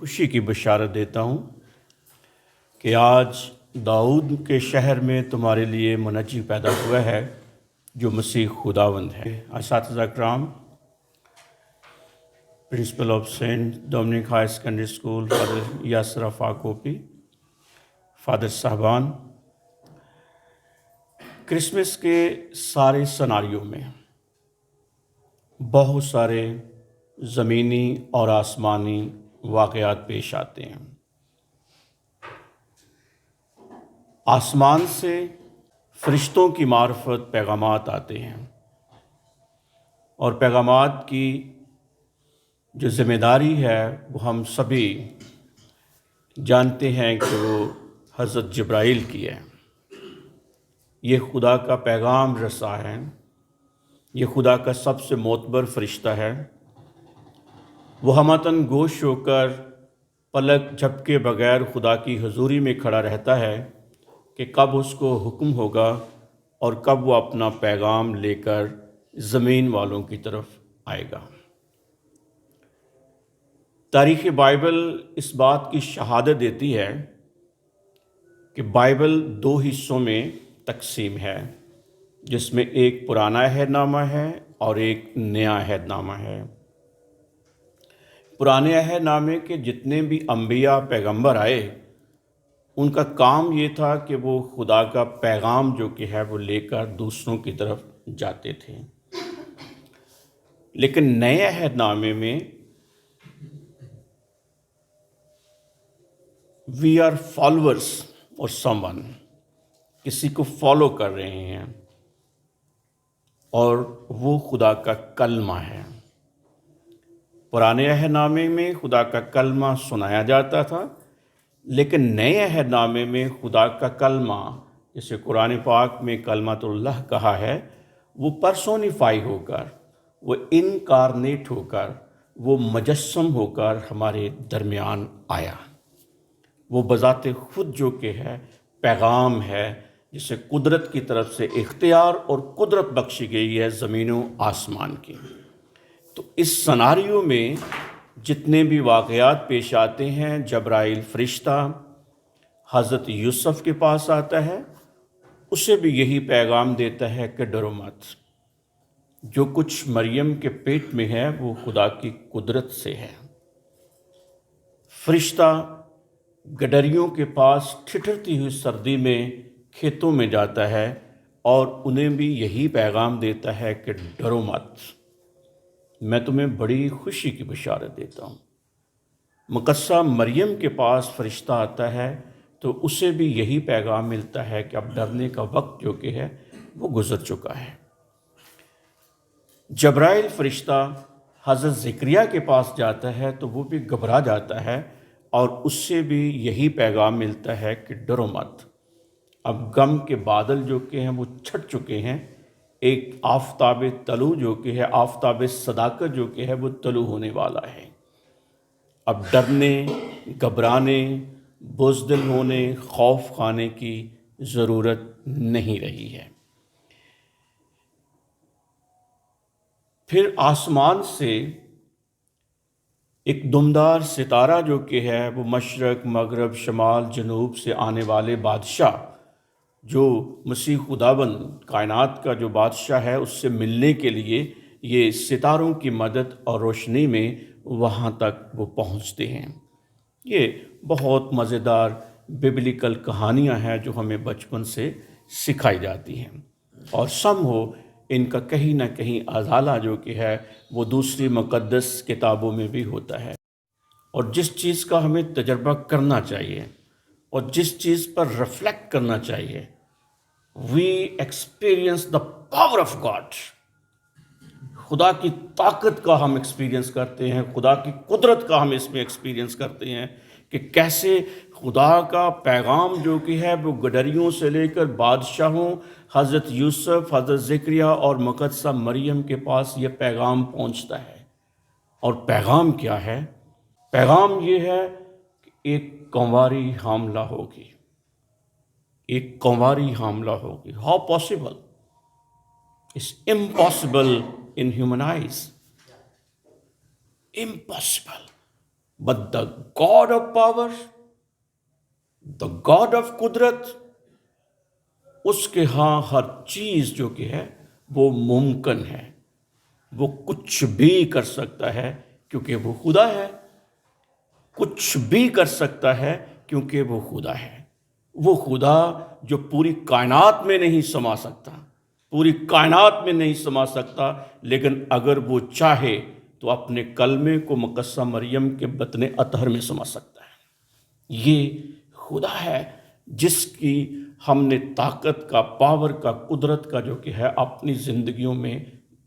خوشی کی بشارت دیتا ہوں کہ آج داؤد کے شہر میں تمہارے لیے منجی پیدا ہوا ہے جو مسیح خداوند ہے۔ اساتذہ کرام، principal of Saint Dominic high secondary school father Yasir فاکوپی، فادر صاحبان، کرسمس کے سارے سناریوں میں بہت سارے زمینی اور آسمانی واقعات پیش آتے ہیں۔ آسمان سے فرشتوں کی معرفت پیغامات آتے ہیں، اور پیغامات کی جو ذمہ داری ہے وہ ہم سبھی جانتے ہیں کہ وہ حضرت جبرائیل کی ہے۔ یہ خدا کا پیغام رساں ہے، یہ خدا کا سب سے معتبر فرشتہ ہے۔ وہ ہمتاً گوش ہو کر پلک جھپکے بغیر خدا کی حضوری میں کھڑا رہتا ہے کہ کب اس کو حکم ہوگا اور کب وہ اپنا پیغام لے کر زمین والوں کی طرف آئے گا۔ تاریخ بائبل اس بات کی شہادت دیتی ہے کہ بائبل دو حصوں میں تقسیم ہے، جس میں ایک پرانا عہد نامہ ہے اور ایک نیا عہد نامہ ہے۔ پرانے عہد نامے کے جتنے بھی انبیاء پیغمبر آئے، ان کا کام یہ تھا کہ وہ خدا کا پیغام جو کہ ہے وہ لے کر دوسروں کی طرف جاتے تھے۔ لیکن نئے عہد نامے میں وی آر فالوورس اور سم ون، کسی کو فالو کر رہے ہیں، اور وہ خدا کا کلمہ ہے۔ پرانے عہد نامے میں خدا کا کلمہ سنایا جاتا تھا، لیکن نئے عہد نامے میں خدا کا کلمہ، جسے قرآن پاک میں کلمۃ اللہ کہا ہے، وہ پرسونیفائی ہو کر، وہ انکارنیٹ ہو کر، وہ مجسم ہو کر ہمارے درمیان آیا۔ وہ بذات خود جو کہ ہے پیغام ہے، جسے قدرت کی طرف سے اختیار اور قدرت بخشی گئی ہے زمین و آسمان کی۔ تو اس سناریو میں جتنے بھی واقعات پیش آتے ہیں، جبرائیل فرشتہ حضرت یوسف کے پاس آتا ہے، اسے بھی یہی پیغام دیتا ہے کہ ڈرو مت، جو کچھ مریم کے پیٹ میں ہے وہ خدا کی قدرت سے ہے۔ فرشتہ گڈریوں کے پاس ٹھٹھرتی ہوئی سردی میں کھیتوں میں جاتا ہے اور انہیں بھی یہی پیغام دیتا ہے کہ ڈرو مت، میں تمہیں بڑی خوشی کی بشارت دیتا ہوں۔ مقدسہ مریم کے پاس فرشتہ آتا ہے تو اسے بھی یہی پیغام ملتا ہے کہ اب ڈرنے کا وقت جو کہ ہے وہ گزر چکا ہے۔ جبرائیل فرشتہ حضرت زکریا کے پاس جاتا ہے تو وہ بھی گھبرا جاتا ہے، اور اس سے بھی یہی پیغام ملتا ہے کہ ڈرو مت، اب غم کے بادل جو کہ ہیں وہ چھٹ چکے ہیں، ایک آفتاب طلوع جو کہ ہے، آفتاب صداقت جو کہ ہے وہ طلوع ہونے والا ہے۔ اب ڈرنے، گھبرانے، بزدل ہونے، خوف کھانے کی ضرورت نہیں رہی ہے۔ پھر آسمان سے ایک دمدار ستارہ جو کہ ہے وہ مشرق، مغرب، شمال، جنوب سے آنے والے بادشاہ، جو مسیح خداوند کائنات کا جو بادشاہ ہے، اس سے ملنے کے لیے یہ ستاروں کی مدد اور روشنی میں وہاں تک وہ پہنچتے ہیں۔ یہ بہت مزیدار ببلیکل کہانیاں ہیں جو ہمیں بچپن سے سکھائی جاتی ہیں، اور سم ہو ان کا کہیں نہ کہیں ازالہ جو کہ ہے وہ دوسری مقدس کتابوں میں بھی ہوتا ہے۔ اور جس چیز کا ہمیں تجربہ کرنا چاہیے اور جس چیز پر ریفلیکٹ کرنا چاہیے، we experience the power of God, خدا کی طاقت کا ہم ایکسپیرئنس کرتے ہیں، خدا کی قدرت کا ہم اس میں ایکسپیرئنس کرتے ہیں کہ کیسے خدا کا پیغام جو کہ ہے وہ گڈریوں سے لے کر بادشاہوں، حضرت یوسف، حضرت زکریا اور مقدسہ مریم کے پاس یہ پیغام پہنچتا ہے۔ اور پیغام کیا ہے؟ پیغام یہ ہے کہ ایک کنواری حاملہ ہوگی، ایک کنواری حاملہ ہوگی۔ How possible? It's impossible in human eyes, impossible. but the God of power, the God of قدرت، اس کے ہاں ہر چیز جو کہ ہے وہ ممکن ہے، وہ کچھ بھی کر سکتا ہے کیونکہ وہ خدا ہے، کچھ بھی کر سکتا ہے کیونکہ وہ خدا ہے۔ وہ خدا جو پوری کائنات میں نہیں سما سکتا، پوری کائنات میں نہیں سما سکتا، لیکن اگر وہ چاہے تو اپنے کلمے کو مقدسہ مریم کے بطن اطہر میں سما سکتا ہے۔ یہ خدا ہے جس کی ہم نے طاقت کا، پاور کا، قدرت کا جو کہ ہے اپنی زندگیوں میں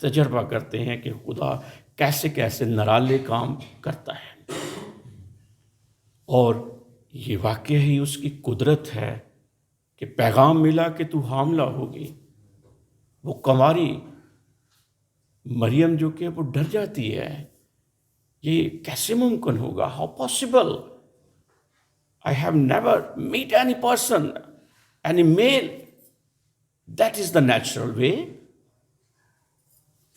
تجربہ کرتے ہیں کہ خدا کیسے کیسے نرالے کام کرتا ہے۔ اور یہ واقعہ ہی اس کی قدرت ہے کہ پیغام ملا کہ تو حاملہ ہوگی۔ وہ کنواری مریم جو کہ وہ ڈر جاتی ہے، یہ کیسے ممکن ہوگا؟ How possible? I have never met any person, any male. That is the natural way.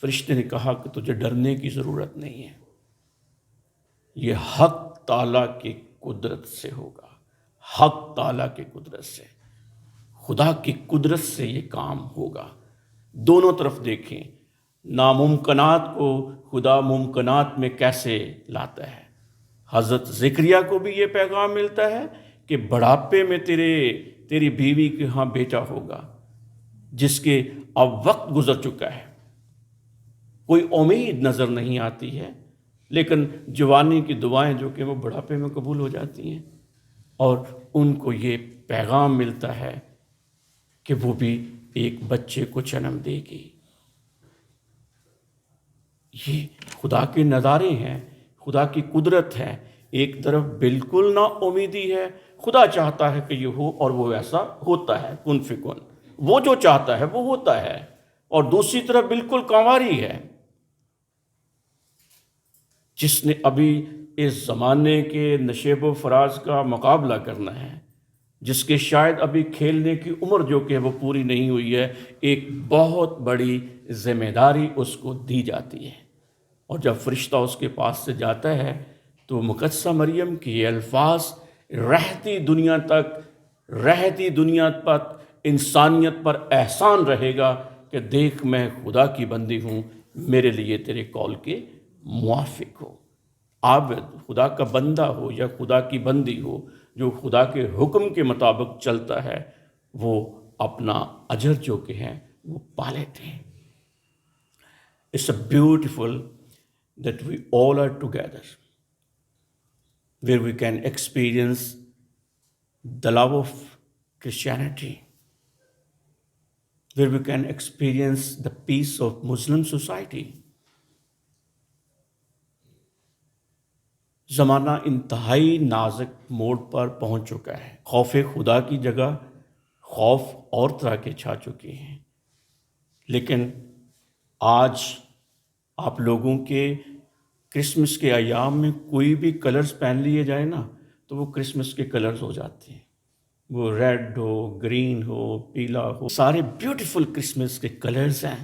فرشتے نے کہا کہ تجھے ڈرنے کی ضرورت نہیں ہے، یہ حق تعالیٰ کی قدرت سے ہوگا، حق تعالیٰ کی قدرت سے، خدا کی قدرت سے یہ کام ہوگا۔ دونوں طرف دیکھیں، ناممکنات کو خدا ممکنات میں کیسے لاتا ہے۔ حضرت زکریا کو بھی یہ پیغام ملتا ہے کہ بڑھاپے میں تیری بیوی کے ہاں بیٹا ہوگا جس کے اب وقت گزر چکا ہے، کوئی امید نظر نہیں آتی ہے، لیکن جوانی کی دعائیں جو کہ وہ بڑھاپے میں قبول ہو جاتی ہیں، اور ان کو یہ پیغام ملتا ہے کہ وہ بھی ایک بچے کو جنم دے گی۔ یہ خدا کے نظارے ہیں، خدا کی قدرت ہے۔ ایک طرف بالکل نا امیدی ہے، خدا چاہتا ہے کہ یہ ہو اور وہ ایسا ہوتا ہے، کن فکن، وہ جو چاہتا ہے وہ ہوتا ہے، اور دوسری طرف بالکل کنواری ہے جس نے ابھی اس زمانے کے نشیب و فراز کا مقابلہ کرنا ہے، جس کے شاید ابھی کھیلنے کی عمر جو کہ وہ پوری نہیں ہوئی ہے۔ ایک بہت بڑی ذمہ داری اس کو دی جاتی ہے، اور جب فرشتہ اس کے پاس سے جاتا ہے تو مقدسہ مریم کی یہ الفاظ رہتی دنیا پر انسانیت پر احسان رہے گا کہ دیکھ میں خدا کی بندی ہوں، میرے لیے تیرے قول کے موافق ہو۔ عابد، خدا کا بندہ ہو یا خدا کی بندی ہو، جو خدا کے حکم کے مطابق چلتا ہے، وہ اپنا اجر جو کہ ہے وہ پا لیتے ہیں۔ It's a beautiful that we all are together, where we can experience the love of Christianity, where we can experience the peace of Muslim society. زمانہ انتہائی نازک موڑ پر پہنچ چکا ہے۔ خوف خدا کی جگہ خوف اور طرح کے چھا چکے ہیں، لیکن آج آپ لوگوں کے کرسمس کے ایام میں کوئی بھی کلرز پہن لیے جائیں نا تو وہ کرسمس کے کلرز ہو جاتے ہیں، وہ ریڈ ہو، گرین ہو، پیلا ہو، سارے بیوٹیفل کرسمس کے کلرز ہیں،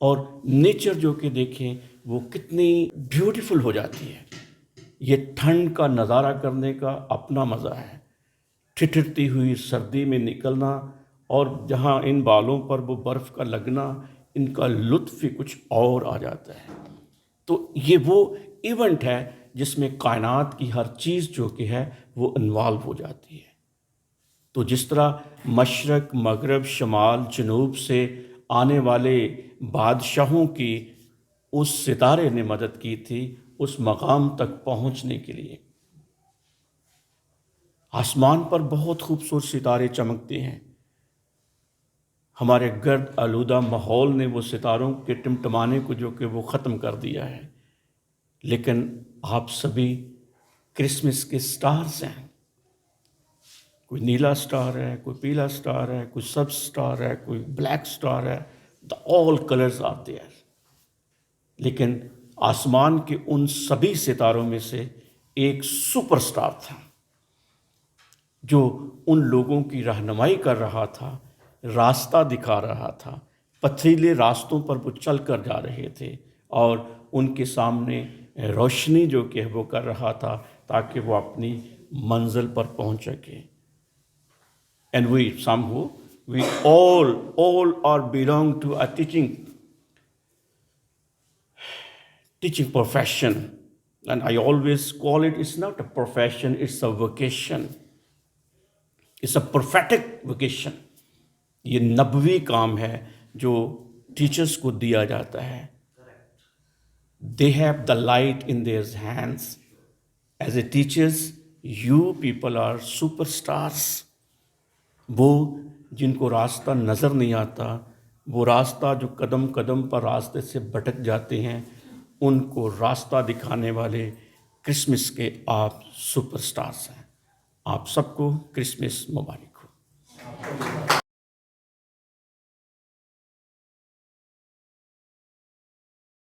اور نیچر جو کہ دیکھیں وہ کتنی بیوٹیفل ہو جاتی ہے۔ یہ ٹھنڈ کا نظارہ کرنے کا اپنا مزہ ہے، ٹھٹھرتی ہوئی سردی میں نکلنا، اور جہاں ان بالوں پر وہ برف کا لگنا، ان کا لطف ہی کچھ اور آ جاتا ہے۔ تو یہ وہ ایونٹ ہے جس میں کائنات کی ہر چیز جو کہ ہے وہ انوالو ہو جاتی ہے۔ تو جس طرح مشرق، مغرب، شمال، جنوب سے آنے والے بادشاہوں کی اس ستارے نے مدد کی تھی اس مقام تک پہنچنے کے لیے۔ آسمان پر بہت خوبصورت ستارے چمکتے ہیں، ہمارے گرد آلودہ ماحول نے وہ ستاروں کے ٹمٹمانے کو جو کہ وہ ختم کر دیا ہے، لیکن آپ سبھی کرسمس کے سٹارز ہیں۔ کوئی نیلا سٹار ہے، کوئی پیلا سٹار ہے، کوئی سبز سٹار ہے، کوئی بلیک سٹار ہے، all colors are there۔ لیکن آسمان کے ان سبھی ستاروں میں سے ایک سپر سٹار تھا جو ان لوگوں کی رہنمائی کر رہا تھا، راستہ دکھا رہا تھا۔ پتھریلے راستوں پر وہ چل کر جا رہے تھے اور ان کے سامنے روشنی جو کہ وہ کر رہا تھا تاکہ وہ اپنی منزل پر پہنچ سکے. And we somehow, we all are belong to a teaching profession. And I always call it's not a profession, it's a vocation. It's a prophetic vocation. یہ نبوی کام ہے جو ٹیچرز کو دیا جاتا ہے. They have the light in their hands. As a teachers, you people are superstars. وہ جن کو راستہ نظر نہیں آتا، وہ راستہ جو قدم قدم پر راستے سے بھٹک جاتے ہیں، ان کو راستہ دکھانے والے کرسمس کے آپ سپر سٹارز ہیں. آپ سب کو کرسمس مبارک ہو.